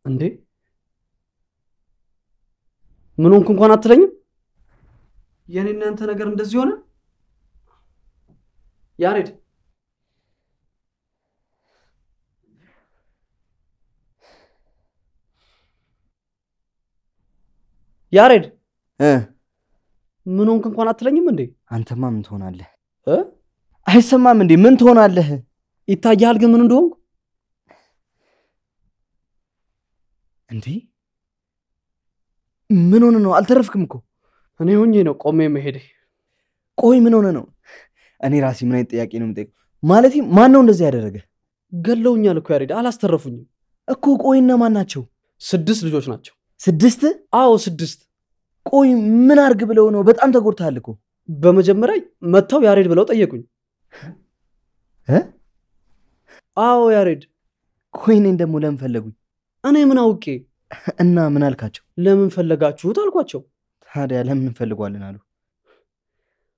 እንዴ ምን ሆንኩ እንኳን አትለኝም? የኔና አንተ ነገር እንደዚህ ሆነ? ያሬድ ያሬድ ምን ሆንኩ እንኳን አትለኝም እንዴ? አንተማ ምን ትሆናለህ? አይሰማም እንዴ? ምን ትሆናለህ? ይታያል ግን ምን እንደሆንኩ እንዴ? ምን ሆነ ነው? አልተረፍክም እኮ። እኔ ሆኜ ነው ቆሜ መሄዴ። ቆይ ምን ሆነ ነው? እኔ ራሴ ምን አይነት ጥያቄ ነው የምጠይቀው? ማለቴ ማን ነው እንደዚህ ያደረገ? ገለውኛል እኮ ያሬድ፣ አላስተረፉኝም እኮ። ቆይና ማን ናቸው? 6 ልጆች ናቸው። 6? አዎ 6። ቆይ ምን አርግ ብለው ነው? በጣም ተጎድተሃል እኮ። በመጀመሪያ መተው ያሬድ ብለው ጠየቁኝ። አዎ ያሬድ። ቆይ እኔን ደግሞ ለምን ፈለጉኝ? እኔ ምን አውቄ? እና ምን አልካቸው? ለምን ፈለጋችሁት አልኳቸው። ታዲያ ለምን እንፈልጓለን አሉ?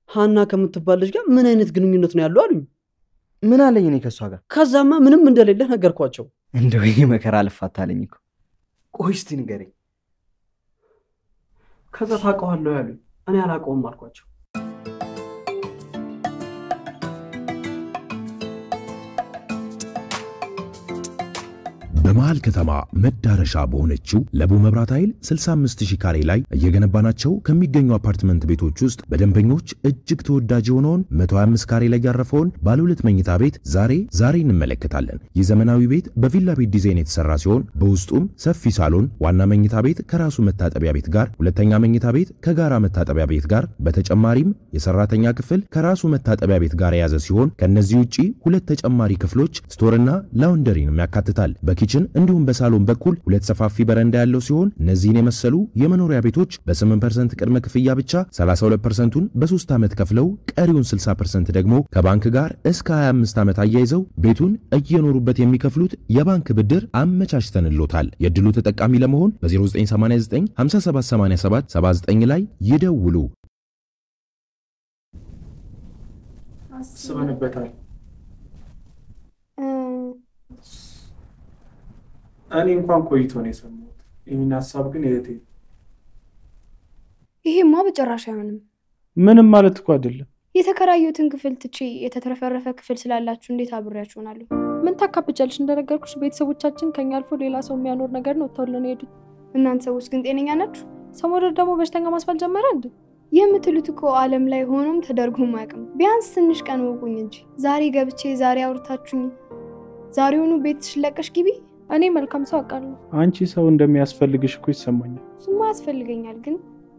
ሃና ከምትባል ልጅ ጋር ምን አይነት ግንኙነት ነው ያለው አሉኝ። ምን አለኝ እኔ ከሷ ጋር? ከዛማ ምንም እንደሌለ ነገርኳቸው። እንደው ይሄ መከራ አልፋታለኝ እኮ። ቆይ እስቲ ንገረኝ። ከዛ ታውቀዋለሁ ያሉኝ። እኔ አላውቀውም አልኳቸው። በመሃል ከተማ መዳረሻ በሆነችው ለቡ መብራት ኃይል 65000 ካሬ ላይ እየገነባናቸው ከሚገኙ አፓርትመንት ቤቶች ውስጥ በደንበኞች እጅግ ተወዳጅ የሆነውን 125 ካሬ ላይ ያረፈውን ባለ 2 መኝታ ቤት ዛሬ እንመለከታለን። ይህ ዘመናዊ ቤት በቪላ ቤት ዲዛይን የተሰራ ሲሆን በውስጡም ሰፊ ሳሎን፣ ዋና መኝታ ቤት ከራሱ መታጠቢያ ቤት ጋር፣ ሁለተኛ መኝታ ቤት ከጋራ መታጠቢያ ቤት ጋር፣ በተጨማሪም የሰራተኛ ክፍል ከራሱ መታጠቢያ ቤት ጋር የያዘ ሲሆን ከነዚህ ውጪ 2 ተጨማሪ ክፍሎች ስቶርና ላውንደሪንም ያካትታል። በኪችን እንዲሁም በሳሎን በኩል 2 ሰፋፊ በረንዳ ያለው ሲሆን እነዚህን የመሰሉ የመኖሪያ ቤቶች በ8% ቅድመ ክፍያ ብቻ 32%ን በ3 ዓመት ከፍለው ቀሪውን 60% ደግሞ ከባንክ ጋር እስከ 25 ዓመት አያይዘው ቤቱን እየኖሩበት የሚከፍሉት የባንክ ብድር አመቻችተንልዎታል። የድሉ ተጠቃሚ ለመሆን በ0989 5787 79 ላይ ይደውሉ። አስበንበታል። እኔ እንኳን ቆይቶ ነው የሰማሁት። ይሄን ሐሳብ ግን ይሄማ በጭራሽ አይሆንም። ምንም ማለት እኮ አይደለም። የተከራዩትን ክፍል ትቼ የተትረፈረፈ ክፍል ስላላችሁ እንዴት አብሬያችሁ ሆናለሁ? ምን ታካብጃለሽ? እንደነገርኩሽ ቤተሰቦቻችን ከኛ አልፎ ሌላ ሰው የሚያኖር ነገር ነው ተውልን ሄዱት። እናንተ ሰዎች ግን ጤነኛ ናችሁ? ሰሞኑን ደግሞ በሽተኛ ማስባል ጀመረ እንዴ? የምትሉት እኮ ዓለም ላይ ሆኖም ተደርጎም አያውቅም። ቢያንስ ትንሽ ቀን ወቁኝ እንጂ ዛሬ ገብቼ ዛሬ አውርታችሁኝ ዛሬውኑ ቤትሽ ለቀሽ ግቢ። እኔ መልካም ሰው አውቃለሁ። አንቺ ሰው እንደሚያስፈልግሽ እኮ ይሰማኛል። እሱማ ያስፈልገኛል፣ ግን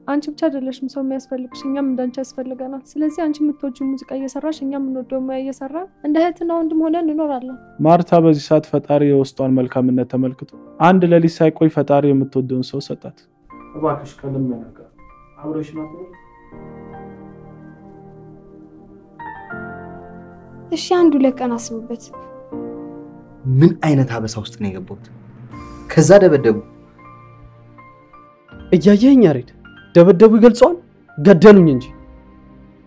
አንቺ ብቻ አይደለሽም ሰው የሚያስፈልግሽ፣ እኛም እንዳንቺ ያስፈልገናል። ስለዚህ አንቺ የምትወጂው ሙዚቃ እየሰራሽ እኛም የምንወደው ሙያ እየሰራን እንደ እህትና ወንድም ሆነን እንኖራለን። ማርታ በዚህ ሰዓት ፈጣሪ የውስጧን መልካምነት ተመልክቶ አንድ ሌሊት ሳይቆይ ፈጣሪ የምትወደውን ሰው ሰጣት። እባክሽ ከልመና ጋር አብረሽ ናት። እሺ 1-2 ቀን አስቡበት። ምን አይነት አበሳ ውስጥ ነው የገባሁት? ከዛ ደበደቡ። እያየኸኝ ያሬድ፣ ደበደቡ ይገልጸዋል። ገደሉኝ እንጂ።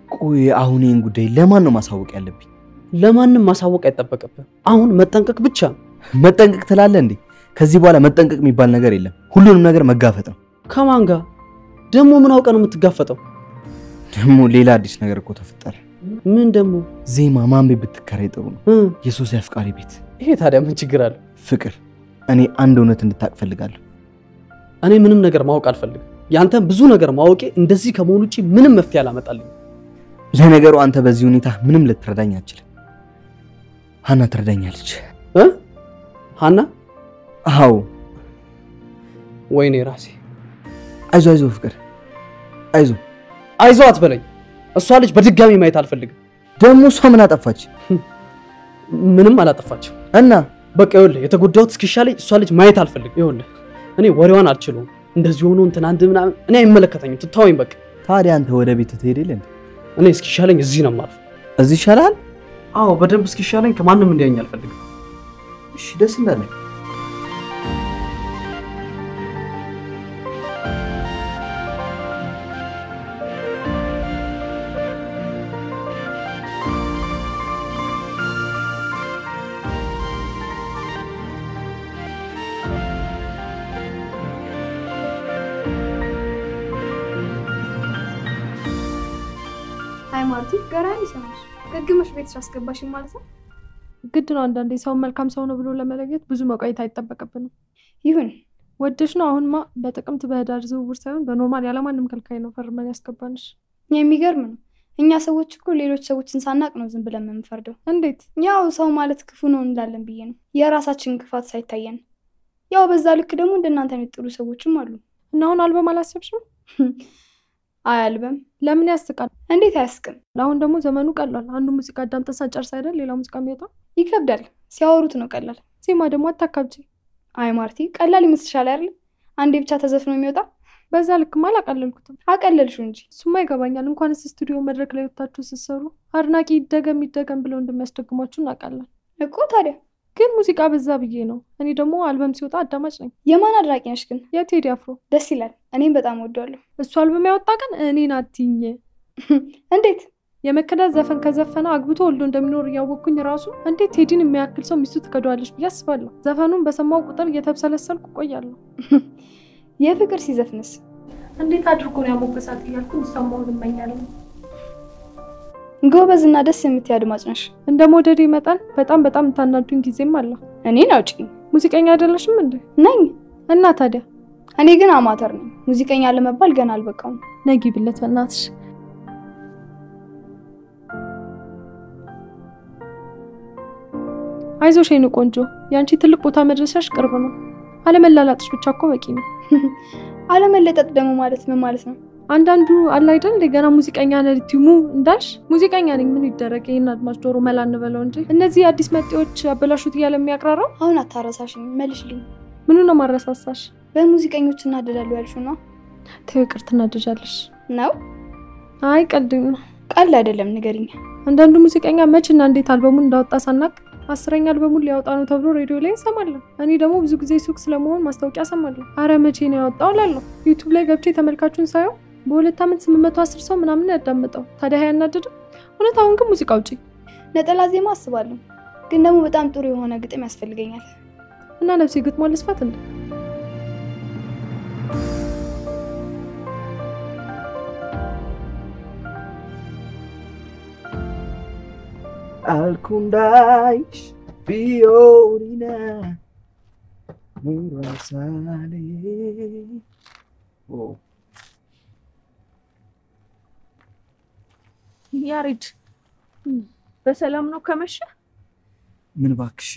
ቆይ አሁን ይሄን ጉዳይ ለማን ነው ማሳወቅ ያለብኝ? ለማንም ማሳወቅ አይጠበቅብህ። አሁን መጠንቀቅ ብቻ። መጠንቀቅ ትላለህ እንዴ? ከዚህ በኋላ መጠንቀቅ የሚባል ነገር የለም። ሁሉንም ነገር መጋፈጥ ነው። ከማን ጋር ደግሞ? ምን አውቀህ ነው የምትጋፈጠው? ደግሞ ሌላ አዲስ ነገር እኮ ተፈጠረ። ምን ደግሞ? ዜማ ማን ቤት ብትከራይ ጥሩ ነው? የሶሲ አፍቃሪ ቤት። ይሄ ታዲያ ምን ችግር አለ? ፍቅር፣ እኔ አንድ እውነት እንድታቅ ፈልጋለሁ። እኔ ምንም ነገር ማወቅ አልፈልግም። ያንተን ብዙ ነገር ማወቄ እንደዚህ ከመሆኑ ውጪ ምንም መፍትሄ አላመጣልኝ። ለነገሩ አንተ በዚህ ሁኔታ ምንም ልትረዳኝ አትችልም። ሃና ትረዳኛለች። ሃና? አዎ። ወይኔ ራሴ። አይዞህ ፍቅር፣ አይዞህ አትበለኝ። እሷ ልጅ በድጋሚ ማየት አልፈልግም። ደግሞ እሷ ምን አጠፋች? ምንም አላጠፋችም። እና በቃ ይኸውልህ የተጎዳሁት እስኪሻለኝ እሷ ልጅ ማየት አልፈልግም። ይኸውልህ እኔ ወሬዋን አልችለውም። እንደዚህ ሆኖ እንትን አንድ ምናምን እኔ አይመለከተኝም። ትታወኝ በቃ። ታዲያ አንተ ወደ ቤት ትሄድልህ እንዴ? እኔ እስኪሻለኝ እዚህ ነው የማልፈው። እዚህ ይሻላል? አዎ በደንብ እስኪሻለኝ ከማንም እንዲያየኝ አልፈልግም። እሺ ደስ እንዳለህ። አይ ማርቲ ገራሚ ሰማሽ ገግመሽ ቤትሽ አስገባሽ ማለት ነው ግድ ነው አንዳንዴ ሰው መልካም ሰው ነው ብሎ ለመለየት ብዙ መቆየት አይጠበቅብንም ይሁን ወደሽ ነው አሁንማ በጥቅምት በህዳር ዝውውር ሳይሆን በኖርማል ያለማንም ከልካይ ነው ፈርመን ያስገባንሽ የሚገርም ነው እኛ ሰዎች እኮ ሌሎች ሰዎችን ሳናቅ ነው ዝም ብለን የምንፈርደው እንዴት ያው ሰው ማለት ክፉ ነው እንላለን ብዬ ነው የራሳችን ክፋት ሳይታየን ያው በዛ ልክ ደግሞ እንደናንተ የሚጥሩ ሰዎችም አሉ እና አሁን አልበም አላሰብሽም አይ አልበም ለምን ያስቃል እንዴት አያስቅም አሁን ደግሞ ዘመኑ ቀላል አንዱ ሙዚቃ አዳምጠን ሳንጨርስ አይደል ሌላ ሙዚቃ የሚወጣው ይከብዳል ሲያወሩት ነው ቀላል ዜማ ደግሞ አታካብጂ አይ ማርቲ ቀላል ይመስልሻል አይደል አንዴ ብቻ ተዘፍኖ የሚወጣ በዛ ልክማ አላቀለልኩትም አቀለልሽው እንጂ እሱማ ይገባኛል እንኳንስ ስቱዲዮ መድረክ ላይ ወጣችሁ ስትሰሩ አድናቂ ይደገም ብለው እንደሚያስደግሟችሁ እናውቃለን እኮ ታዲያ ግን ሙዚቃ በዛ ብዬ ነው እኔ ደግሞ አልበም ሲወጣ አዳማጭ ነኝ የማን አድናቂ ነሽ ግን የቴዲ አፍሮ ደስ ይላል እኔም በጣም ወደዋለሁ እሱ አልበም ያወጣ ግን እኔን አትይኝ እንዴት የመከዳት ዘፈን ከዘፈነ አግብቶ ወልዶ እንደሚኖር ያወቅኩኝ ራሱ እንዴት ቴዲን የሚያክል ሰው ሚስቱ ትከዷለች ብዬ አስባለሁ ዘፈኑን በሰማው ቁጥር እየተብሰለሰልኩ ቆያለሁ የፍቅር ሲዘፍንስ እንዴት አድርጎ ነው ያሞገሳት እያልኩ ሰማውን እመኛለሁ ጎበዝና ደስ የምትይ አድማጭ ነሽ እንደ ሞደዴ መጠን በጣም ታናዱኝ ጊዜም አለ እኔን አውጪኝ ሙዚቀኛ አይደለሽም እንዴ ነኝ እና ታዲያ እኔ ግን አማተር ነኝ ሙዚቀኛ ለመባል ገና አልበቃውም ነጊ ብለት በእናትሽ አይዞሽ የኔ ቆንጆ ያንቺ ትልቅ ቦታ መድረሻሽ ቅርብ ነው አለመላላጥሽ ብቻ እኮ በቂ ነው አለመለጠጥ ደግሞ ማለት ምን ማለት ነው አንዳንዱ አለ አይደል ለገና ሙዚቀኛ ነልቲሙ እንዳልሽ ሙዚቀኛ ነኝ ምን ይደረግ ይሄን አድማጭ ዶሮ መላን በለው እንጂ እነዚህ አዲስ መጤዎች አበላሹት ይያለ የሚያቀራራው አሁን አታረሳሽኝ መልሽልኝ ምኑ ነው ማረሳሳሽ በሙዚቀኞች እናደዳሉ ያልሽው ነው ተይው ቅርት እናደጃለሽ ነው አይ ቀልድ አይደለም ንገሪኝ አንዳንዱ ሙዚቀኛ መችና እንዴት አልበሙን እንዳወጣ ሳናቅ 10ኛ አልበሙን ሊያወጣ ነው ተብሎ ሬዲዮ ላይ ሰማለሁ እኔ ደግሞ ብዙ ጊዜ ሱቅ ስለመሆን ማስታወቂያ ሰማለሁ አረ መቼ ነው ያወጣው ላለው ዩቲዩብ ላይ ገብቼ ተመልካቹን ሳየው በሁለት አመት 810 ሰው ምናምን ያዳመጠው ታዲያ ያናደደ ሁኔታውን ግን ሙዚቃ ውጪ ነጠላ ዜማ አስባለሁ ግን ደግሞ በጣም ጥሩ የሆነ ግጥም ያስፈልገኛል እና ነፍሴ ግጥሟ ልስፋት እንዴ Alkundais Fiorina Murasale Oh ያሪድ በሰላም ነው ከመሸ ምን ባክሽ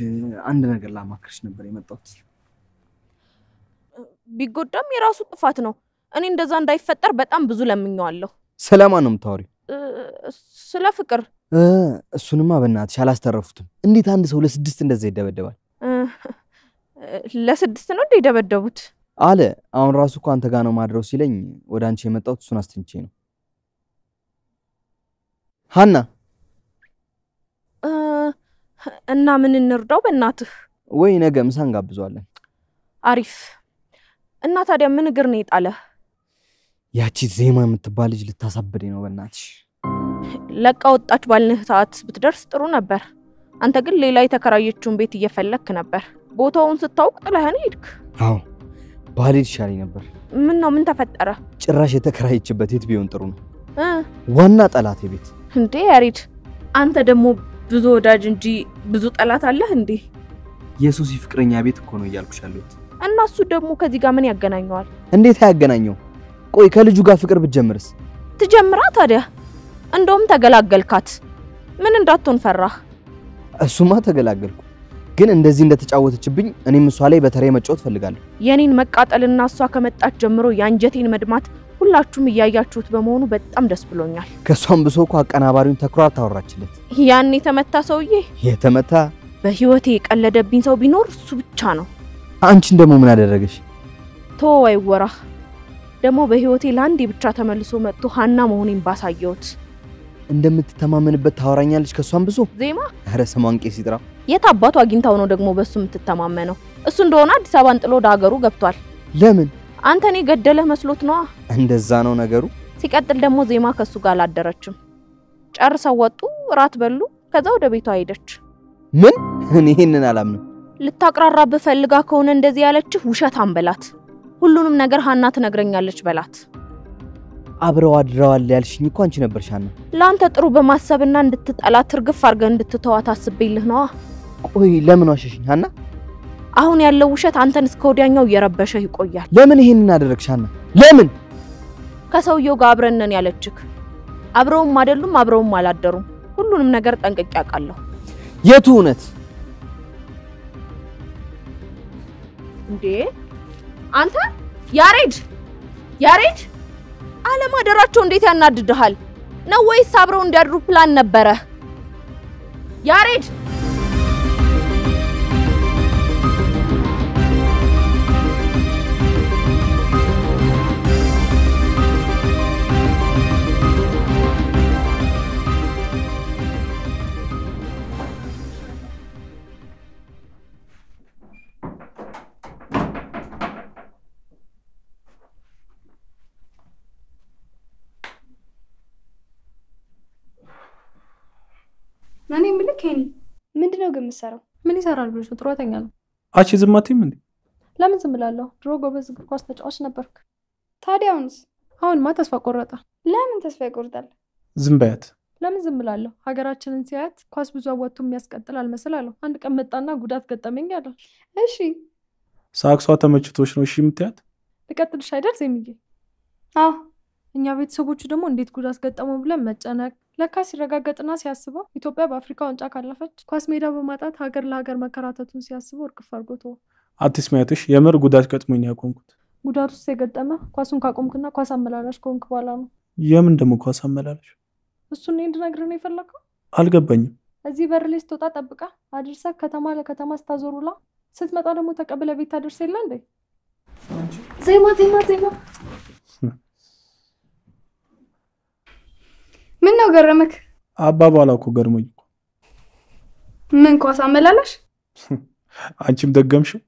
አንድ ነገር ላማክርሽ ነበር የመጣሁት ቢጎዳም የራሱ ጥፋት ነው እኔ እንደዛ እንዳይፈጠር በጣም ብዙ ለምኛለሁ ሰላማን ነው የምታወሪው ስለ ፍቅር እሱንማ በእናትሽ አላስተረፉትም እንዴት አንድ ሰው ለስድስት እንደዛ ይደበደባል ለስድስት ነው እንዴ ይደበደቡት አለ አሁን ራሱ እኮ አንተ ጋር ነው ማድረው ሲለኝ ወደ አንቺ የመጣሁት እሱን አስተንቼ ነው ሃና እና ምን እንርዳው በእናትህ ወይ ነገ ምሳ እንጋብዘዋለን አሪፍ እና ታዲያ ምን እግር ነው የጣለ ያቺ ዜማ የምትባል ልጅ ልታሳብደኝ ነው በእናትሽ ለቃ ወጣች ባልነህ ሰዓት ብትደርስ ጥሩ ነበር አንተ ግን ሌላ የተከራየችውን ቤት እየፈለክ ነበር ቦታውን ስታውቅ ጥለህን ሄድክ አዎ ባልሄድ ይሻለኝ ነበር ምን ተፈጠረ ጭራሽ የተከራየችበት የት ቢሆን ጥሩ ነው ዋና ጠላቴ ቤት እንዴ ያሪድ አንተ ደግሞ ብዙ ወዳጅ እንጂ ብዙ ጠላት አለህ እንዴ የሱሲ ፍቅረኛ ቤት እኮ ነው እያልኩሽ ያለሁት እና እሱ ደግሞ ከዚህ ጋር ምን ያገናኘዋል እንዴት ያገናኘው ቆይ ከልጁ ጋር ፍቅር ብትጀምርስ ትጀምራ ታዲያ እንደውም ተገላገልካት ምን እንዳትሆን ፈራህ እሱማ ተገላገልኩ ግን እንደዚህ እንደተጫወተችብኝ እኔም እሷ ላይ በተሬ መጫወት ፈልጋለሁ የኔን መቃጠልና እሷ ከመጣች ጀምሮ ያንጀቴን መድማት ሁላችሁም እያያችሁት በመሆኑ በጣም ደስ ብሎኛል ከሷም ብሶ እኮ አቀናባሪውን ተኩራ ታወራችለት ያን የተመታ ሰውዬ የተመታ በህይወቴ የቀለደብኝ ሰው ቢኖር እሱ ብቻ ነው አንቺን ደግሞ ምን አደረገሽ ተወይ ወራ ደግሞ በህይወቴ ላንዴ ብቻ ተመልሶ መጥቶ ሃና መሆኔን ባሳየውት እንደምትተማመንበት ታወራኛለች ከሷም ብሶ ዜማ አረ ሰማን ቄስ ይጥራ የት አባቱ አግኝታው ነው ደግሞ በሱ የምትተማመነው እሱ እንደሆነ አዲስ አበባን ጥሎ ዳገሩ ገብቷል ለምን አንተኔ ገደለ መስሎት ነው እንደዛ ነው ነገሩ ሲቀጥል ደግሞ ዜማ ከሱ ጋር አላደረችም ጨርሰው ወጡ ራት በሉ ከዛ ወደ ቤቷ ሄደች ምን እኔ ይሄንን አላምንም ልታቅራራ በፈልጋ ከሆነ እንደዚህ ያለችህ ውሸት አንበላት ሁሉንም ነገር ሃና ትነግረኛለች በላት አብረው አድረዋል ያልሽኝ እኮ አንቺ ነበርሽ ሀና። ላንተ ጥሩ በማሰብና እንድትጠላት እርግፍ አድርገህ እንድትተዋት አስቤልህ ነው። ቆይ ለምን ዋሸሽኝ ሀና? አሁን ያለው ውሸት አንተን እስከ ወዲያኛው እየረበሸህ ይቆያል። ለምን ይሄንን አደረግሽ ሀና? ለምን? ከሰውየው ጋር አብረን ነን ያለችክ። አብረውም አይደሉም አብረውም አላደሩም። ሁሉንም ነገር ጠንቅቄ አውቃለሁ። የቱ እውነት? እንዴ አንተ ያሬድ አለማደራቸው እንዴት ያናድድሃል? ነው ወይስ አብረው እንዲያድሩ ፕላን ነበረ? ያሬድ እኔ ምልክ ሄኒ ምንድነው ግን የምትሰራው? ምን ይሰራል ብለሽ ነው? ጥሩተኛ ነው። አንቺ ዝም አትይም እንዴ? ለምን ዝም እላለሁ? ድሮ ጎበዝ እግር ኳስ ተጫዋች ነበርክ። ታዲያ አሁንማ ተስፋ ቆረጠ። ለምን ተስፋ ይቆርጣል? ዝም በያት። ለምን ዝም እላለሁ? ሀገራችንን ሲያት ኳስ ብዙ አወጥቶ የሚያስቀጥል አልመስላለሁ። አንድ ቀን መጣና ጉዳት ገጠመኝ አለ። እሺ ሳክሷ ተመችቶሽ ነው እሺ የምትያት? ልቀጥልሽ አይደል ዜምዬ? አዎ እኛ ቤተሰቦቹ ደግሞ እንዴት ጉዳት ገጠመው ብለን መጨነቅ። ለካ ሲረጋገጥና ሲያስበው ኢትዮጵያ በአፍሪካ ዋንጫ ካለፈች ኳስ ሜዳ በማጣት ሀገር ለሀገር መከራተቱን ሲያስበው እርግፍ አድርጎት አትስሚያትሽ። የምር ጉዳት ገጥሞኝ ያቆምኩት። ጉዳቱ የገጠመ ኳሱን ካቆምክና ኳስ አመላላሽ ከሆንክ በኋላ ነው። የምን ደግሞ ኳስ አመላላሽ? እሱን እንድነግርህ ነው የፈለከው? አልገባኝም። እዚህ በር ላይ ስትወጣ ጠብቃ አድርሳ ከተማ ለከተማ ስታዞሩላ ስትመጣ ደግሞ ተቀብለ ቤት ታደርስ የለ እንዴ? ዜማ ምን ነው ገረመክ? አባባላ እኮ ገርሞኝ እኮ። ምን ኳስ አመላላሽ? አንቺም ደገምሽው?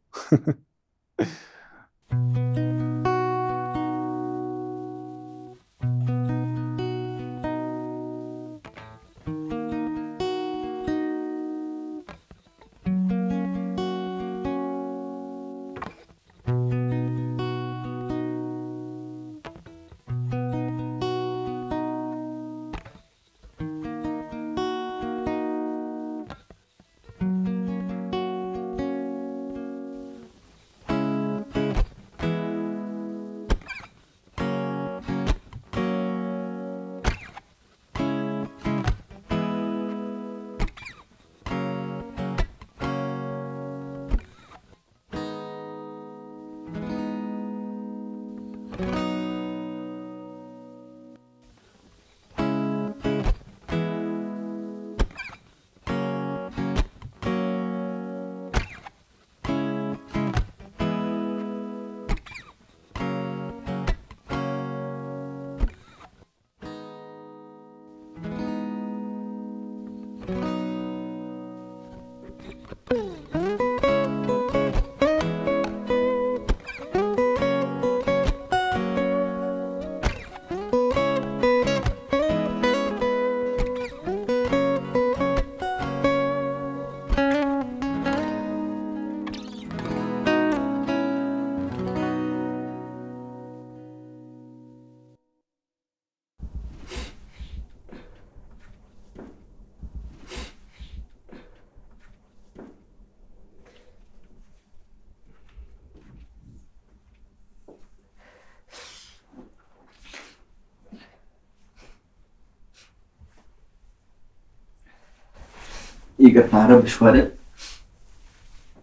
ይቅርታ ረብሽው አይደል?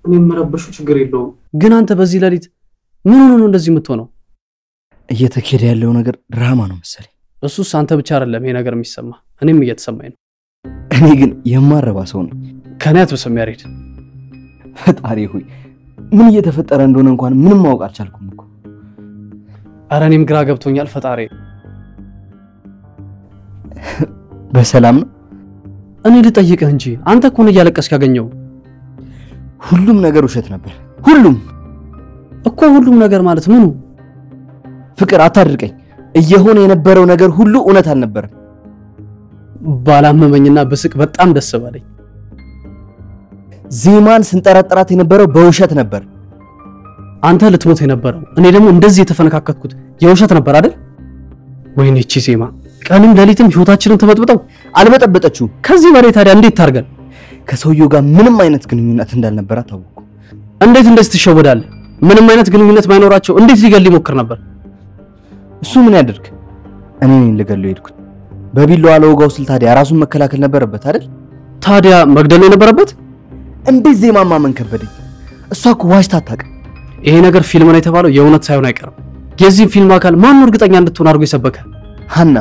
እኔም ረብሹ ችግር የለውም። ግን አንተ በዚህ ሌሊት ምን ሆነ ነው እንደዚህ የምትሆነው? እየተከደ ያለው ነገር ድራማ ነው መሰለኝ። እሱስ አንተ ብቻ አይደለም ይሄ ነገር የሚሰማ፣ እኔም እየተሰማኝ ነው። እኔ ግን የማረባ ሰው ነኝ። ከኔ አትብስም ያሬድ። ፈጣሪ ሆይ ምን እየተፈጠረ እንደሆነ እንኳን ምንም ማወቅ አልቻልኩም እኮ። ኧረ እኔም ግራ ገብቶኛል ፈጣሪ። በሰላም ነው? እኔ ልጠይቅህ እንጂ አንተ እኮ ነው እያለቀስክ ያገኘው። ሁሉም ነገር ውሸት ነበር። ሁሉም ነገር ማለት ምኑ? ፍቅር አታድርቀኝ። እየሆነ የነበረው ነገር ሁሉ እውነት አልነበረም። ባላመመኝና በስቅ በጣም ደስ ባለኝ። ዜማን ስንጠራጠራት የነበረው በውሸት ነበር። አንተ ልትሞት የነበረው እኔ ደግሞ እንደዚህ የተፈነካከትኩት የውሸት ነበር አይደል? ወይኔ እቺ ዜማ ቀንም ሌሊትም ህይወታችንን ተበጥብጠው አልበጠበጠችው። ከዚህ በላይ ታዲያ እንዴት ታርገን? ከሰውየው ጋር ምንም አይነት ግንኙነት እንዳልነበረ ታወቁ። እንዴት እንደዚህ ትሸወዳለህ? ምንም አይነት ግንኙነት ባይኖራቸው እንዴት ሊገል ይሞክር ነበር? እሱ ምን ያደርግ? እኔ ነኝ ልገለው ሄድኩት። በቢላዋ ለወጋው ስል ታዲያ ራሱን መከላከል ነበረበት አይደል? ታዲያ መግደል የነበረበት? እንዴት ዜማ ማመን ከበደኝ። እሷ እኮ ዋሽታ አታውቅም። ይሄ ነገር ፊልም ነው የተባለው የእውነት ሳይሆን አይቀርም። የዚህ ፊልም አካል ማን ነው እርግጠኛ እንድትሆን አድርጎ የሰበከ? ሀና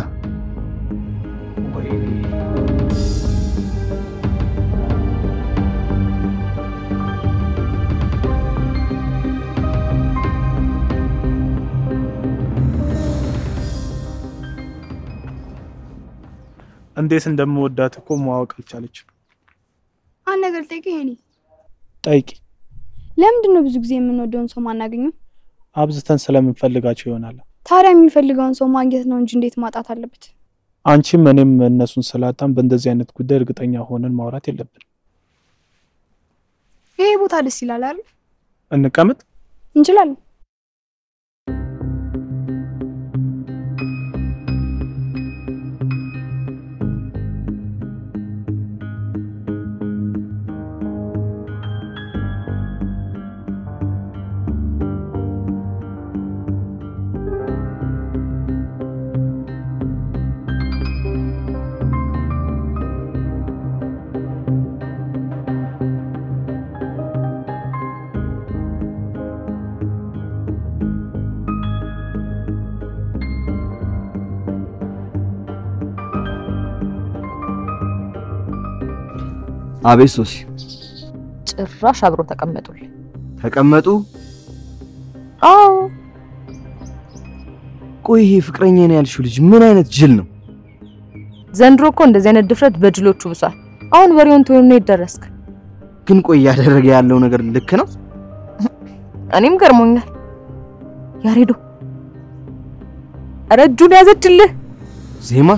እንዴት እንደምወዳት እኮ ማወቅ አልቻለችም። አንድ ነገር ጠይቂ ሄኒ። ጠይቂ። ለምንድን ነው ብዙ ጊዜ የምንወደውን ሰው ማናገኘው? አብዝተን ስለምንፈልጋቸው ይሆናል። ታዲያ የሚፈልገውን ሰው ማግኘት ነው እንጂ እንዴት ማጣት አለበት? አንቺም እኔም እነሱን ስላጣን በእንደዚህ አይነት ጉዳይ እርግጠኛ ሆነን ማውራት የለብንም። ይሄ ቦታ ደስ ይላል አይደል? እንቀመጥ። እንችላለን። አቤት ሶሲ። ጭራሽ አብሮ ተቀመጡልኝ። ተቀመጡ? አዎ። ቆይ ይሄ ፍቅረኛ ነው ያልሽው ልጅ ምን አይነት ጅል ነው? ዘንድሮ እኮ እንደዚህ አይነት ድፍረት በጅሎቹ ብሷል። አሁን ወሬውን ተወው ነው ይደረስክ። ግን ቆይ ያደረገ ያለው ነገር ልክ ነው? እኔም ገርሞኛል። ያሬዶ ረጁን ያዘችልህ ዜማ?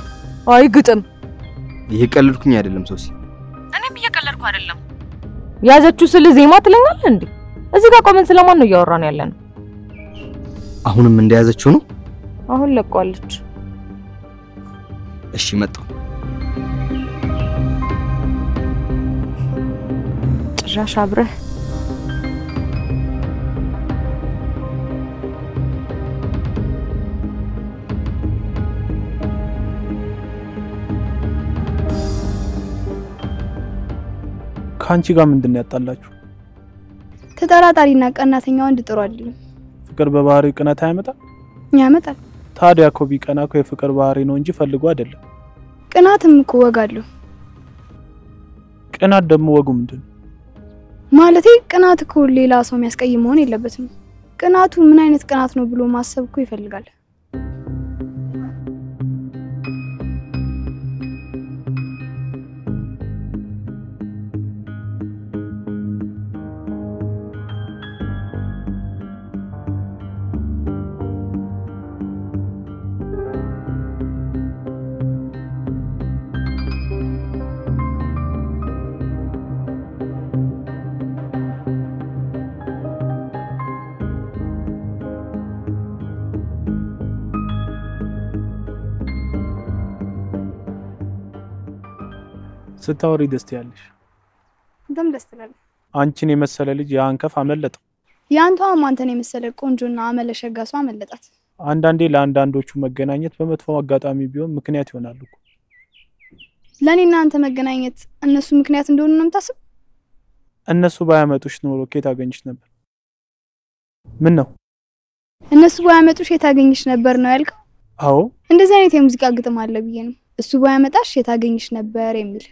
አይ ግጥም። እየቀለድኩኝ አይደለም ሶሲ። እኔም እየቀለድኩ አይደለም። ያዘችው ስለ ዜማ ትለኛለህ እንዴ? እዚህ ጋር ቆመን ስለማን ነው እያወራን ያለነው? አሁንም እንደያዘችው ነው? አሁን ለቋለች። እሺ መጣሁ። ጭራሽ አብረህ ካንቺ ጋር ምንድነው ያጣላችሁ? ተጠራጣሪና ቀናተኛ ወንድ ጥሩ አይደለም። ፍቅር በባህሪው ቅናት አያመጣም? ያመጣል። ታዲያ እኮ ቢቀና እኮ የፍቅር ባህሪ ነው እንጂ ፈልጎ አይደለም። ቅናትም እኮ ወግ አለው። ቅናት ደግሞ ወጉ ምንድነው? ማለቴ ቅናት እኮ ሌላ ሰው የሚያስቀይም መሆን የለበትም። ቅናቱ ምን አይነት ቅናት ነው ብሎ ማሰብ እኮ ይፈልጋል። ስታወሪ ደስ ያለሽ እንደም ደስ ትላለህ። አንቺን የመሰለ ልጅ ያንከፍ አመለጠው። ያንተው አንተን የመሰለ ቆንጆና አመለሸጋ ሰው አመለጣት። አንዳንዴ ለአንዳንዶቹ መገናኘት በመጥፎ አጋጣሚ ቢሆን ምክንያት ይሆናሉ እኮ። ለኔና አንተ መገናኘት እነሱ ምክንያት እንደሆነ ነው የምታስብ? እነሱ ባያመጡሽ ኖሮ ከየት አገኝሽ ነበር? ምን ነው እነሱ ባያመጡሽ የት አገኝሽ ነበር ነው ያልከው? አዎ እንደዚህ አይነት የሙዚቃ ግጥም አለ ብዬ ነው። እሱ ባያመጣሽ የት አገኝሽ ነበር የሚል።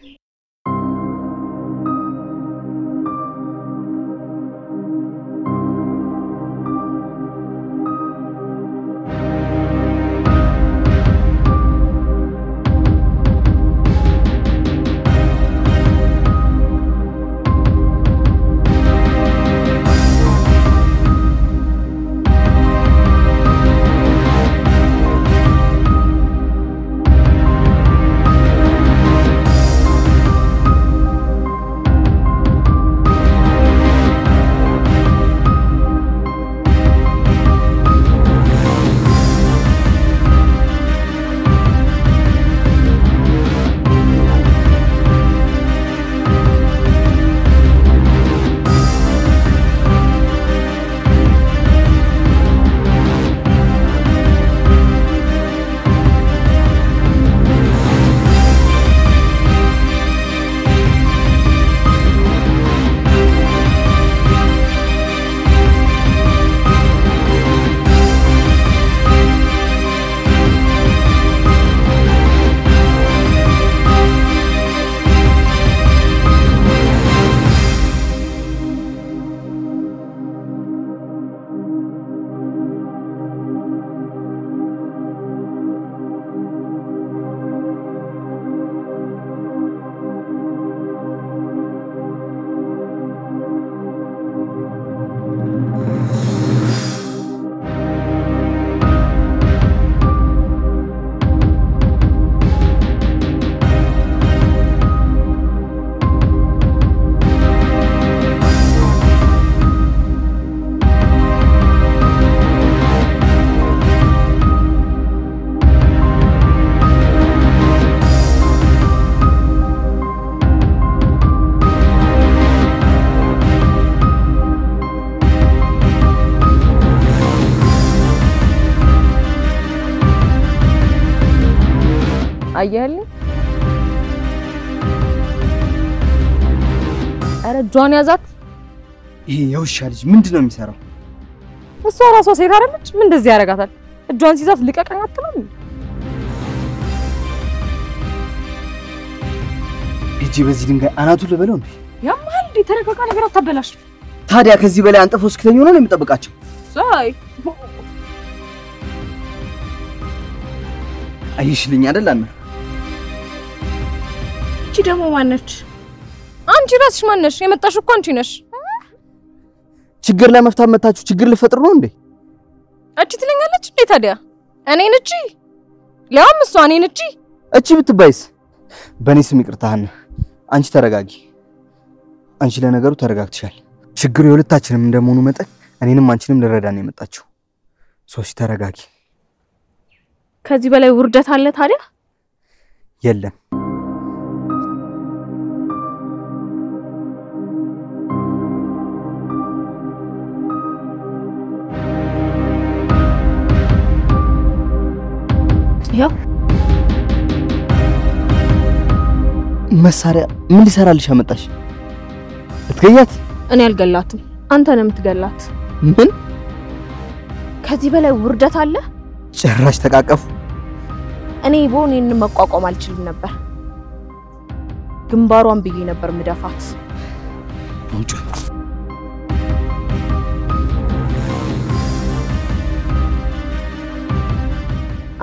አየህልኝ? ኧረ ጆን ያዛት። ይሄ የውሻ ልጅ ምንድነው የሚሰራው? እሷ ራሷ ሴት አይደለች? ምን እንደዚህ ያደርጋታል? እጇን ሲዛት ልቀቀኝ አትልም? እጂ በዚህ ድንጋይ አናቱ ልበለው እንዴ? ያማል እንዴ? ተረጋጋ፣ ነገር አታበላሽ። ታዲያ ከዚህ በላይ አንጥፎ እስክተኝ ሆኖ ነው የሚጠብቃቸው? ሳይ አይሽልኝ አይደል አና? እቺ ደግሞ ማነች? አንቺ ራስሽ ማነሽ? የመጣሽ እኮ አንቺ ነሽ። ችግር ለመፍታት መታችሁ ችግር ልፈጥሩ ነው እንዴ? እቺ ትለኛለች እንዴ ታዲያ? እኔን እቺ ሊያውም እሷ እኔን እቺ እቺ ብትባይስ? በኔ ስም ይቅርታህና አንቺ ተረጋጊ። አንቺ ለነገሩ ተረጋግተሻል። ችግሩ የሁለታችንም እንደመሆኑ መጠን እኔንም አንቺንም ልረዳን የመጣችው። ሶሲ ተረጋጊ። ከዚህ በላይ ውርደት አለ ታዲያ? የለም። ያው መሳሪያ ምን ሊሰራልሽ አመጣሽ? ልትገያት? እኔ አልገላትም፣ አንተ ነው የምትገላት። ምን? ከዚህ በላይ ውርደት አለ? ጭራሽ ተቃቀፉ። እኔ ቦኔን መቋቋም አልችልም ነበር። ግንባሯን ብዬ ነበር ምደፋት። ውጭ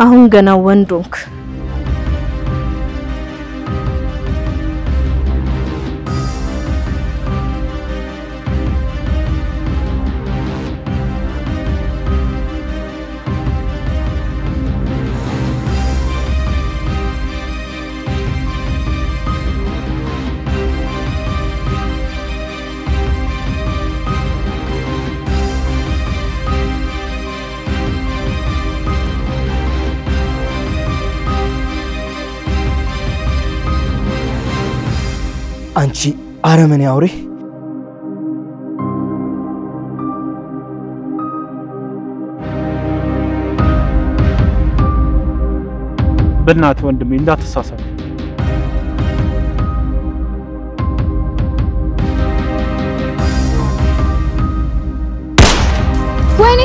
አሁን ገና ወንዶንክ። አንቺ አረመኔ አውሬ! በእናትህ ወንድሜ እንዳትሳሳት። ወይኔ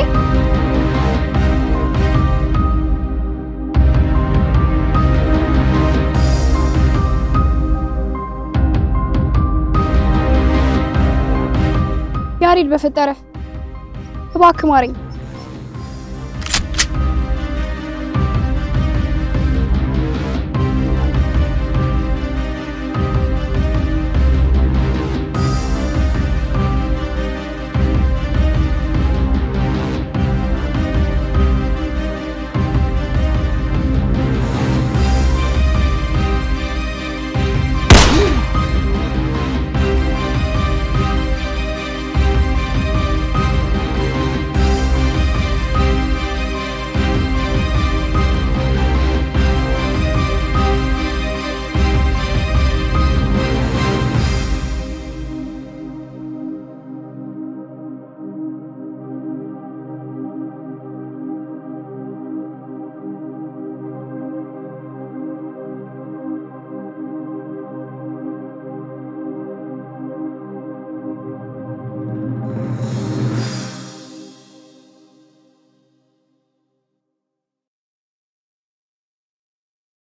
ያሬድ በፈጠረ እባክህ ማረኝ።